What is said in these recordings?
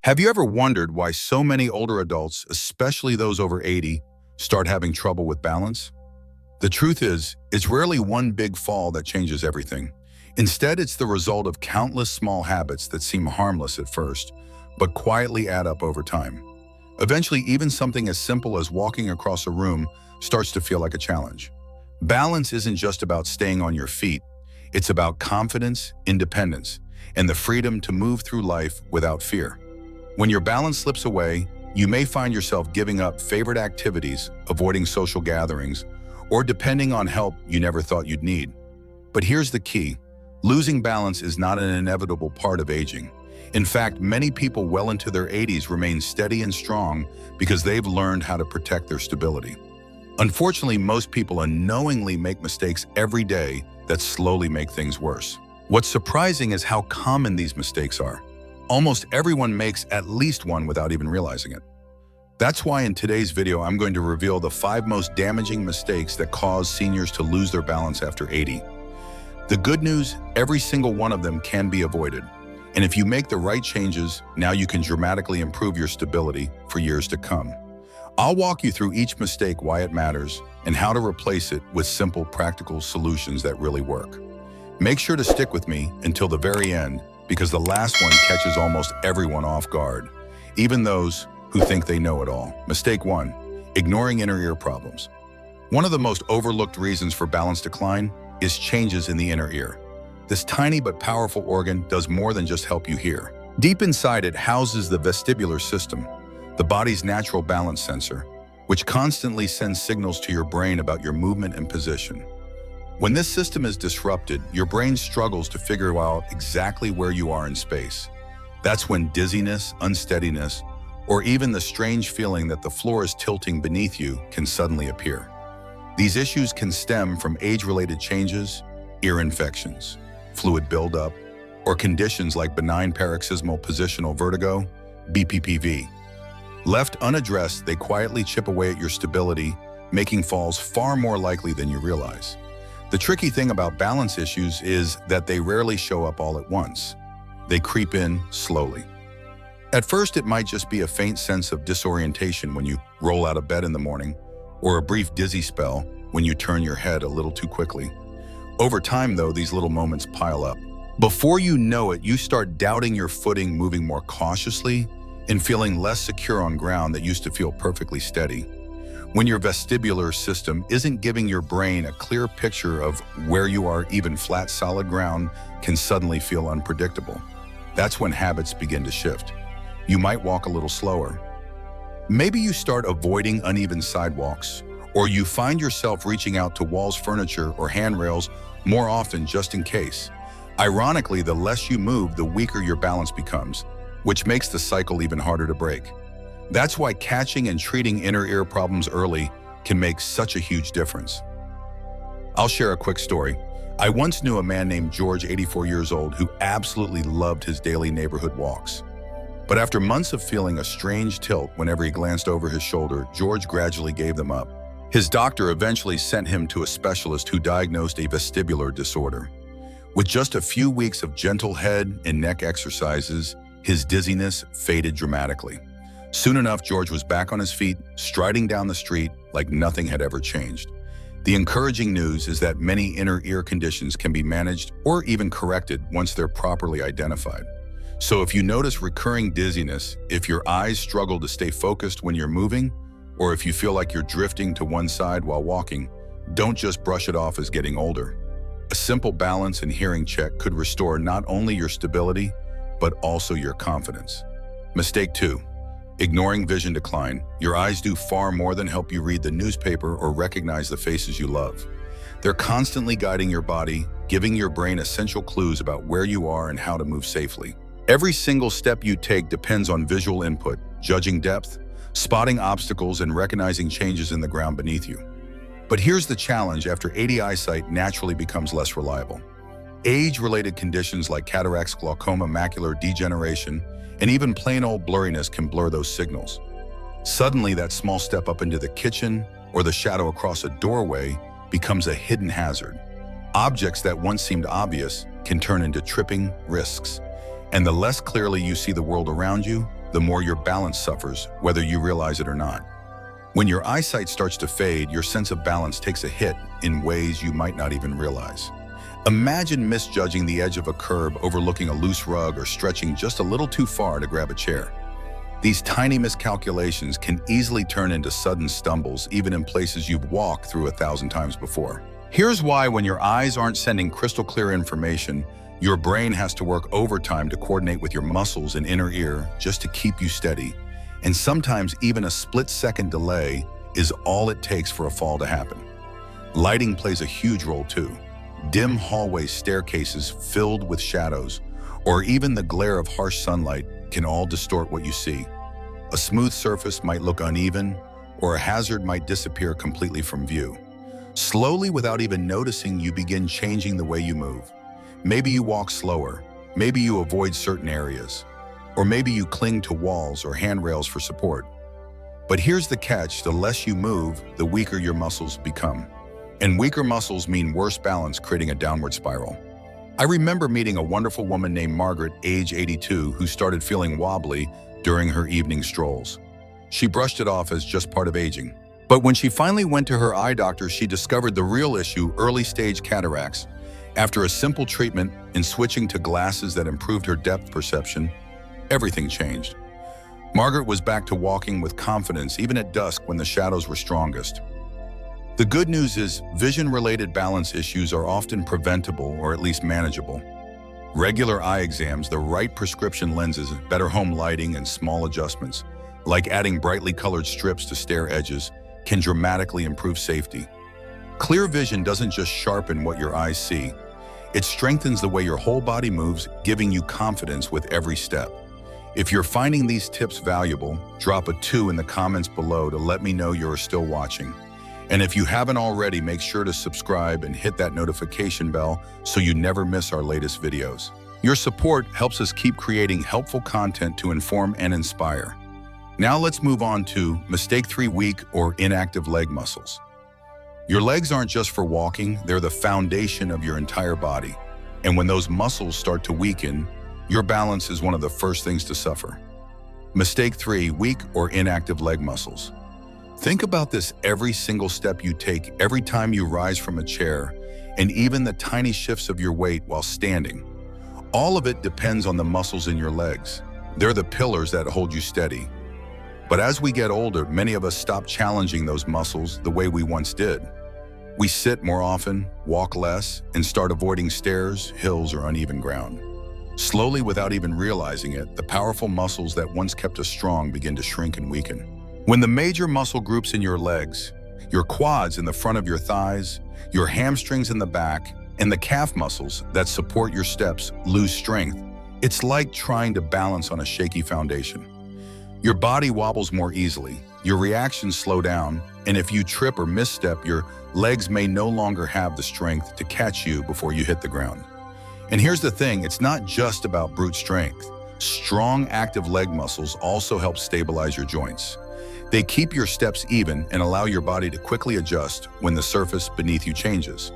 Have you ever wondered why so many older adults, especially those over 80, start having trouble with balance? The truth is, it's rarely one big fall that changes everything. Instead, it's the result of countless small habits that seem harmless at first, but quietly add up over time. Eventually, even something as simple as walking across a room starts to feel like a challenge. Balance isn't just about staying on your feet. It's about confidence, independence, and the freedom to move through life without fear. When your balance slips away, you may find yourself giving up favorite activities, avoiding social gatherings, or depending on help you never thought you'd need. But here's the key. Losing balance is not an inevitable part of aging. In fact, many people well into their 80s remain steady and strong because they've learned how to protect their stability. Unfortunately, most people unknowingly make mistakes every day that slowly make things worse. What's surprising is how common these mistakes are. Almost everyone makes at least one without even realizing it. That's why in today's video, I'm going to reveal the 5 most damaging mistakes that cause seniors to lose their balance after 80. The good news, every single one of them can be avoided. And if you make the right changes, now you can dramatically improve your stability for years to come. I'll walk you through each mistake, why it matters, and how to replace it with simple, practical solutions that really work. Make sure to stick with me until the very end, because the last one catches almost everyone off guard, even those who think they know it all. Mistake 1, ignoring inner ear problems. One of the most overlooked reasons for balance decline is changes in the inner ear. This tiny but powerful organ does more than just help you hear. Deep inside it houses the vestibular system, the body's natural balance sensor, which constantly sends signals to your brain about your movement and position. When this system is disrupted, your brain struggles to figure out exactly where you are in space. That's when dizziness, unsteadiness, or even the strange feeling that the floor is tilting beneath you can suddenly appear. These issues can stem from age-related changes, ear infections, fluid buildup, or conditions like benign paroxysmal positional vertigo, BPPV. Left unaddressed, they quietly chip away at your stability, making falls far more likely than you realize. The tricky thing about balance issues is that they rarely show up all at once. They creep in slowly. At first, it might just be a faint sense of disorientation when you roll out of bed in the morning, or a brief dizzy spell when you turn your head a little too quickly. Over time, though, these little moments pile up. Before you know it, you start doubting your footing, moving more cautiously, and feeling less secure on ground that used to feel perfectly steady. When your vestibular system isn't giving your brain a clear picture of where you are, even flat, solid ground can suddenly feel unpredictable. That's when habits begin to shift. You might walk a little slower. Maybe you start avoiding uneven sidewalks, or you find yourself reaching out to walls, furniture, or handrails more often just in case. Ironically, the less you move, the weaker your balance becomes, which makes the cycle even harder to break. That's why catching and treating inner ear problems early can make such a huge difference. I'll share a quick story. I once knew a man named George, 84 years old, who absolutely loved his daily neighborhood walks. But after months of feeling a strange tilt whenever he glanced over his shoulder, George gradually gave them up. His doctor eventually sent him to a specialist who diagnosed a vestibular disorder. With just a few weeks of gentle head and neck exercises, his dizziness faded dramatically. Soon enough, George was back on his feet, striding down the street like nothing had ever changed. The encouraging news is that many inner ear conditions can be managed or even corrected once they're properly identified. So if you notice recurring dizziness, if your eyes struggle to stay focused when you're moving, or if you feel like you're drifting to one side while walking, don't just brush it off as getting older. A simple balance and hearing check could restore not only your stability, but also your confidence. Mistake 2. Ignoring vision decline. Your eyes do far more than help you read the newspaper or recognize the faces you love. They're constantly guiding your body, giving your brain essential clues about where you are and how to move safely. Every single step you take depends on visual input, judging depth, spotting obstacles, and recognizing changes in the ground beneath you. But here's the challenge: after 80, eyesight naturally becomes less reliable. Age-related conditions like cataracts, glaucoma, macular degeneration, and even plain old blurriness can blur those signals. Suddenly, that small step up into the kitchen or the shadow across a doorway becomes a hidden hazard. Objects that once seemed obvious can turn into tripping risks. And the less clearly you see the world around you, the more your balance suffers, whether you realize it or not. When your eyesight starts to fade, your sense of balance takes a hit in ways you might not even realize. Imagine misjudging the edge of a curb, overlooking a loose rug, or stretching just a little too far to grab a chair. These tiny miscalculations can easily turn into sudden stumbles, even in places you've walked through 1,000 times before. Here's why: when your eyes aren't sending crystal clear information, your brain has to work overtime to coordinate with your muscles and inner ear just to keep you steady. And sometimes even a split-second delay is all it takes for a fall to happen. Lighting plays a huge role too. Dim hallway staircases filled with shadows, or even the glare of harsh sunlight can all distort what you see. A smooth surface might look uneven, or a hazard might disappear completely from view. Slowly, without even noticing, you begin changing the way you move. Maybe you walk slower, maybe you avoid certain areas, or maybe you cling to walls or handrails for support. But here's the catch: the less you move, the weaker your muscles become. And weaker muscles mean worse balance, creating a downward spiral. I remember meeting a wonderful woman named Margaret, age 82, who started feeling wobbly during her evening strolls. She brushed it off as just part of aging. But when she finally went to her eye doctor, she discovered the real issue: early-stage cataracts. After a simple treatment and switching to glasses that improved her depth perception, everything changed. Margaret was back to walking with confidence, even at dusk when the shadows were strongest. The good news is, vision-related balance issues are often preventable, or at least manageable. Regular eye exams, the right prescription lenses, better home lighting, and small adjustments, like adding brightly colored strips to stair edges, can dramatically improve safety. Clear vision doesn't just sharpen what your eyes see, it strengthens the way your whole body moves, giving you confidence with every step. If you're finding these tips valuable, drop a 2 in the comments below to let me know you're still watching. And if you haven't already, make sure to subscribe and hit that notification bell so you never miss our latest videos. Your support helps us keep creating helpful content to inform and inspire. Now let's move on to mistake 3: weak or inactive leg muscles. Your legs aren't just for walking, they're the foundation of your entire body. And when those muscles start to weaken, your balance is one of the first things to suffer. Mistake 3: weak or inactive leg muscles. Think about this: every single step you take, every time you rise from a chair, and even the tiny shifts of your weight while standing. All of it depends on the muscles in your legs. They're the pillars that hold you steady. But as we get older, many of us stop challenging those muscles the way we once did. We sit more often, walk less, and start avoiding stairs, hills, or uneven ground. Slowly, without even realizing it, the powerful muscles that once kept us strong begin to shrink and weaken. When the major muscle groups in your legs, your quads in the front of your thighs, your hamstrings in the back, and the calf muscles that support your steps lose strength, it's like trying to balance on a shaky foundation. Your body wobbles more easily, your reactions slow down, and if you trip or misstep, your legs may no longer have the strength to catch you before you hit the ground. And here's the thing: it's not just about brute strength. Strong, active leg muscles also help stabilize your joints. They keep your steps even and allow your body to quickly adjust when the surface beneath you changes.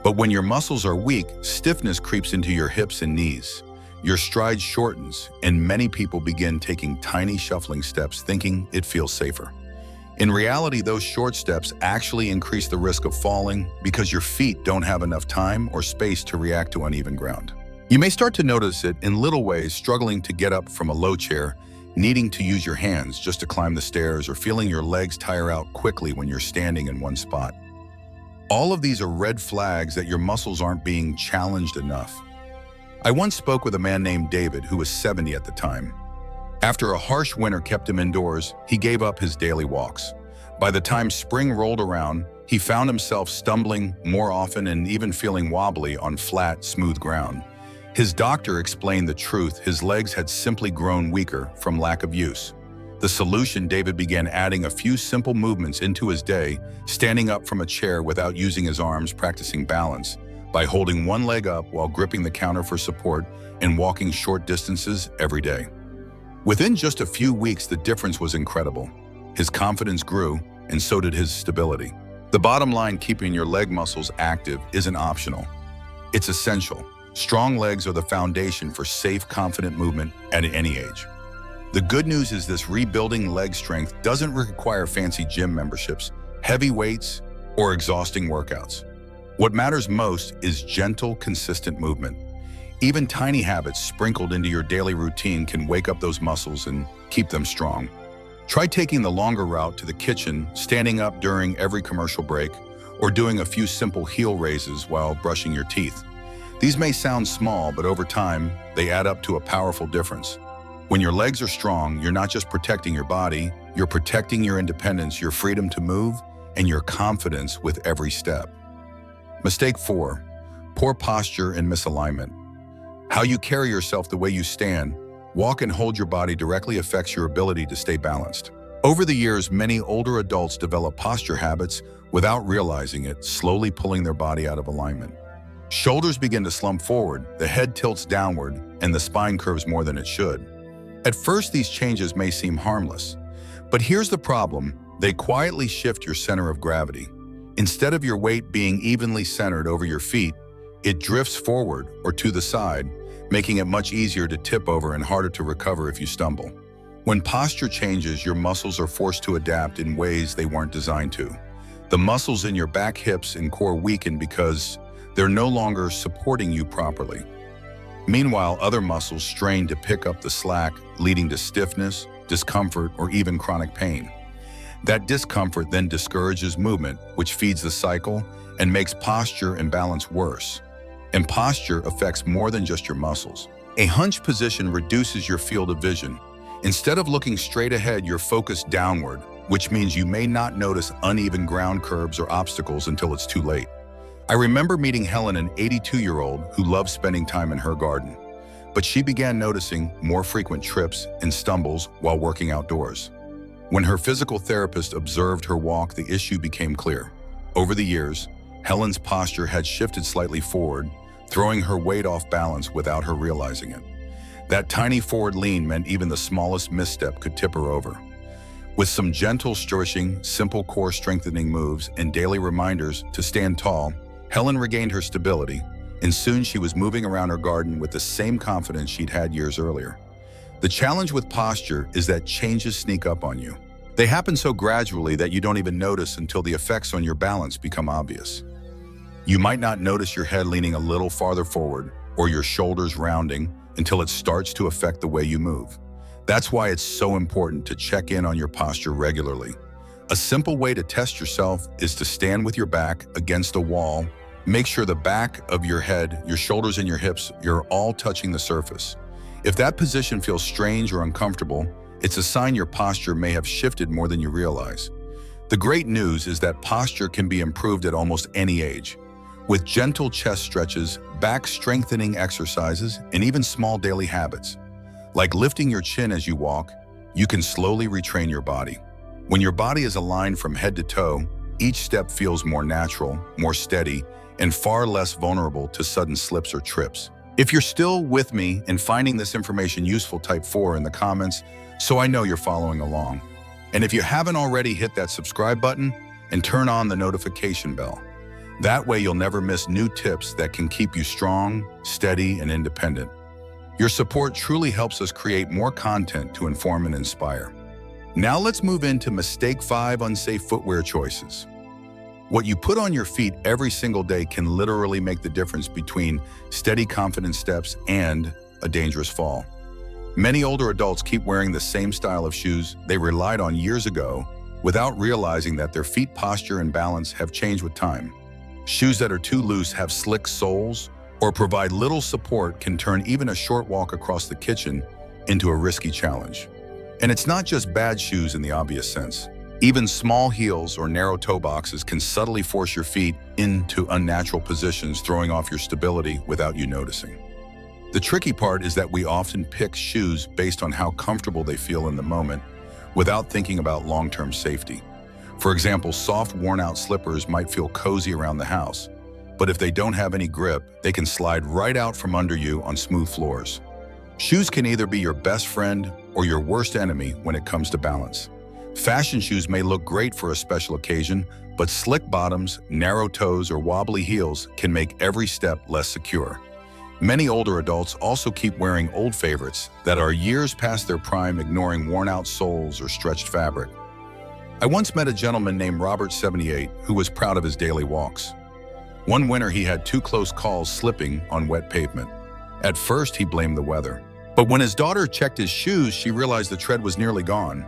But when your muscles are weak, stiffness creeps into your hips and knees. Your stride shortens, and many people begin taking tiny shuffling steps, thinking it feels safer. In reality, those short steps actually increase the risk of falling because your feet don't have enough time or space to react to uneven ground. You may start to notice it in little ways: struggling to get up from a low chair, needing to use your hands just to climb the stairs, or feeling your legs tire out quickly when you're standing in one spot. All of these are red flags that your muscles aren't being challenged enough. I once spoke with a man named David, who was 70 at the time. After a harsh winter kept him indoors, he gave up his daily walks. By the time spring rolled around, he found himself stumbling more often and even feeling wobbly on flat, smooth ground. His doctor explained the truth: his legs had simply grown weaker from lack of use. The solution: David began adding a few simple movements into his day, standing up from a chair without using his arms, practicing balance by holding one leg up while gripping the counter for support, and walking short distances every day. Within just a few weeks, the difference was incredible. His confidence grew, and so did his stability. The bottom line: keeping your leg muscles active isn't optional. It's essential. Strong legs are the foundation for safe, confident movement at any age. The good news is this rebuilding leg strength doesn't require fancy gym memberships, heavy weights, or exhausting workouts. What matters most is gentle, consistent movement. Even tiny habits sprinkled into your daily routine can wake up those muscles and keep them strong. Try taking the longer route to the kitchen, standing up during every commercial break, or doing a few simple heel raises while brushing your teeth. These may sound small, but over time, they add up to a powerful difference. When your legs are strong, you're not just protecting your body, you're protecting your independence, your freedom to move, and your confidence with every step. Mistake 4, poor posture and misalignment. How you carry yourself, the way you stand, walk, and hold your body directly affects your ability to stay balanced. Over the years, many older adults develop posture habits without realizing it, slowly pulling their body out of alignment. Shoulders begin to slump forward, the head tilts downward, and the spine curves more than it should. At first, these changes may seem harmless, but here's the problem: they quietly shift your center of gravity. Instead of your weight being evenly centered over your feet, it drifts forward or to the side, making it much easier to tip over and harder to recover if you stumble. When posture changes, your muscles are forced to adapt in ways they weren't designed to. The muscles in your back, hips, and core weaken because they're no longer supporting you properly. Meanwhile, other muscles strain to pick up the slack, leading to stiffness, discomfort, or even chronic pain. That discomfort then discourages movement, which feeds the cycle and makes posture and balance worse. And posture affects more than just your muscles. A hunched position reduces your field of vision. Instead of looking straight ahead, you're focused downward, which means you may not notice uneven ground curves or obstacles until it's too late. I remember meeting Helen, an 82-year-old who loved spending time in her garden, but she began noticing more frequent trips and stumbles while working outdoors. When her physical therapist observed her walk, the issue became clear. Over the years, Helen's posture had shifted slightly forward, throwing her weight off balance without her realizing it. That tiny forward lean meant even the smallest misstep could tip her over. With some gentle stretching, simple core strengthening moves, and daily reminders to stand tall, Helen regained her stability, and soon she was moving around her garden with the same confidence she'd had years earlier. The challenge with posture is that changes sneak up on you. They happen so gradually that you don't even notice until the effects on your balance become obvious. You might not notice your head leaning a little farther forward or your shoulders rounding until it starts to affect the way you move. That's why it's so important to check in on your posture regularly. A simple way to test yourself is to stand with your back against a wall. Make sure the back of your head, your shoulders, and your hips, you're all touching the surface. If that position feels strange or uncomfortable, it's a sign your posture may have shifted more than you realize. The great news is that posture can be improved at almost any age. With gentle chest stretches, back strengthening exercises, and even small daily habits. Like lifting your chin as you walk, you can slowly retrain your body. When your body is aligned from head to toe, each step feels more natural, more steady, and far less vulnerable to sudden slips or trips. If you're still with me and finding this information useful, type 4 in the comments so I know you're following along. And if you haven't already, hit that subscribe button and turn on the notification bell. That way you'll never miss new tips that can keep you strong, steady, and independent. Your support truly helps us create more content to inform and inspire. Now let's move into mistake 5, unsafe footwear choices. What you put on your feet every single day can literally make the difference between steady, confident steps and a dangerous fall. Many older adults keep wearing the same style of shoes they relied on years ago without realizing that their feet posture and balance have changed with time. Shoes that are too loose, have slick soles, or provide little support can turn even a short walk across the kitchen into a risky challenge. And it's not just bad shoes in the obvious sense. Even small heels or narrow toe boxes can subtly force your feet into unnatural positions, throwing off your stability without you noticing. The tricky part is that we often pick shoes based on how comfortable they feel in the moment, without thinking about long-term safety. For example, soft, worn-out slippers might feel cozy around the house, but if they don't have any grip, they can slide right out from under you on smooth floors. Shoes can either be your best friend or your worst enemy when it comes to balance. Fashion shoes may look great for a special occasion, but slick bottoms, narrow toes, or wobbly heels can make every step less secure. Many older adults also keep wearing old favorites that are years past their prime, ignoring worn-out soles or stretched fabric. I once met a gentleman named Robert, 78, who was proud of his daily walks. One winter, he had 2 close calls slipping on wet pavement. At first, he blamed the weather. But when his daughter checked his shoes, she realized the tread was nearly gone.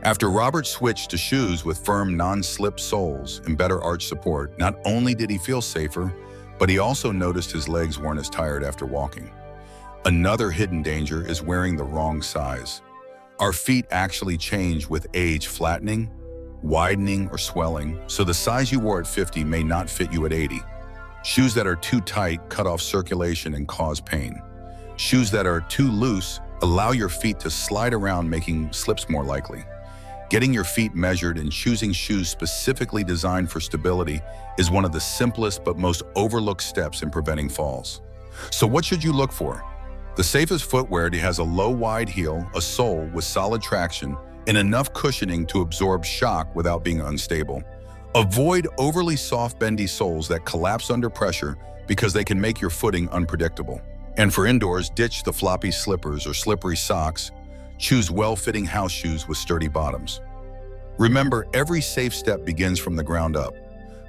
After Robert switched to shoes with firm, non-slip soles and better arch support, not only did he feel safer, but he also noticed his legs weren't as tired after walking. Another hidden danger is wearing the wrong size. Our feet actually change with age, flattening, widening, or swelling, so the size you wore at 50 may not fit you at 80. Shoes that are too tight cut off circulation and cause pain. Shoes that are too loose allow your feet to slide around, making slips more likely. Getting your feet measured and choosing shoes specifically designed for stability is one of the simplest but most overlooked steps in preventing falls. So what should you look for? The safest footwear has a low, wide heel, a sole with solid traction, and enough cushioning to absorb shock without being unstable. Avoid overly soft, bendy soles that collapse under pressure because they can make your footing unpredictable. And for indoors, ditch the floppy slippers or slippery socks. Choose well-fitting house shoes with sturdy bottoms. Remember, every safe step begins from the ground up.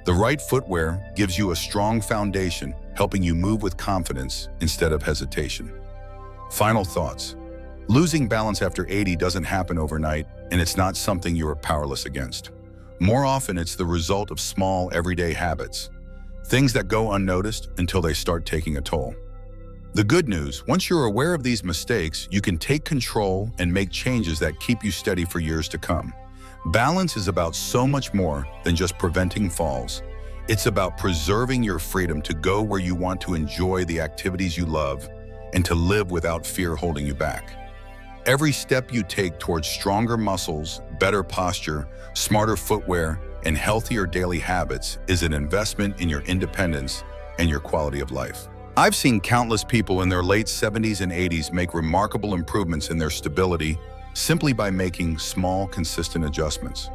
The right footwear gives you a strong foundation, helping you move with confidence instead of hesitation. Final thoughts. Losing balance after 80 doesn't happen overnight, and it's not something you are powerless against. More often, it's the result of small, everyday habits, things that go unnoticed until they start taking a toll. The good news, once you're aware of these mistakes, you can take control and make changes that keep you steady for years to come. Balance is about so much more than just preventing falls. It's about preserving your freedom to go where you want, to enjoy the activities you love, and to live without fear holding you back. Every step you take towards stronger muscles, better posture, smarter footwear, and healthier daily habits is an investment in your independence and your quality of life. I've seen countless people in their late 70s and 80s make remarkable improvements in their stability simply by making small, consistent adjustments.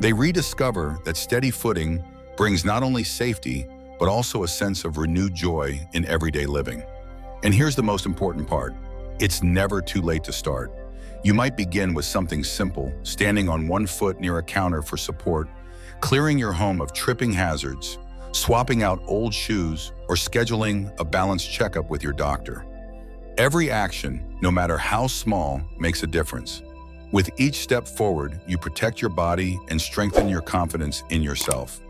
They rediscover that steady footing brings not only safety, but also a sense of renewed joy in everyday living. And here's the most important part. It's never too late to start. You might begin with something simple, standing on one foot near a counter for support, clearing your home of tripping hazards, swapping out old shoes, or scheduling a balanced checkup with your doctor. Every action, no matter how small, makes a difference. With each step forward, you protect your body and strengthen your confidence in yourself.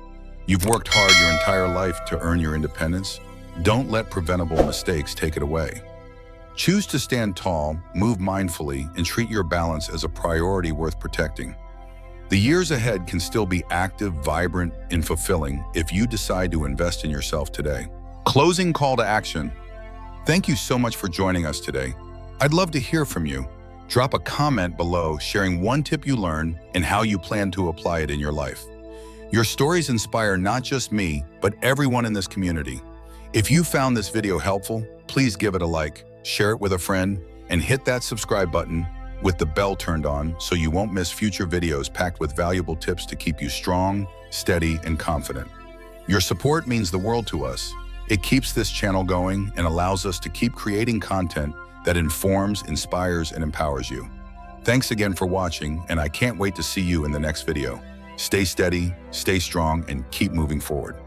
You've worked hard your entire life to earn your independence. Don't let preventable mistakes take it away. Choose to stand tall, move mindfully, and treat your balance as a priority worth protecting. The years ahead can still be active, vibrant, and fulfilling if you decide to invest in yourself today. Closing call to action. Thank you so much for joining us today. I'd love to hear from you. Drop a comment below sharing one tip you learned and how you plan to apply it in your life. Your stories inspire not just me, but everyone in this community. If you found this video helpful, please give it a like, share it with a friend, and hit that subscribe button with the bell turned on so you won't miss future videos packed with valuable tips to keep you strong, steady, and confident. Your support means the world to us. It keeps this channel going and allows us to keep creating content that informs, inspires, and empowers you. Thanks again for watching, and I can't wait to see you in the next video. Stay steady, stay strong, and keep moving forward.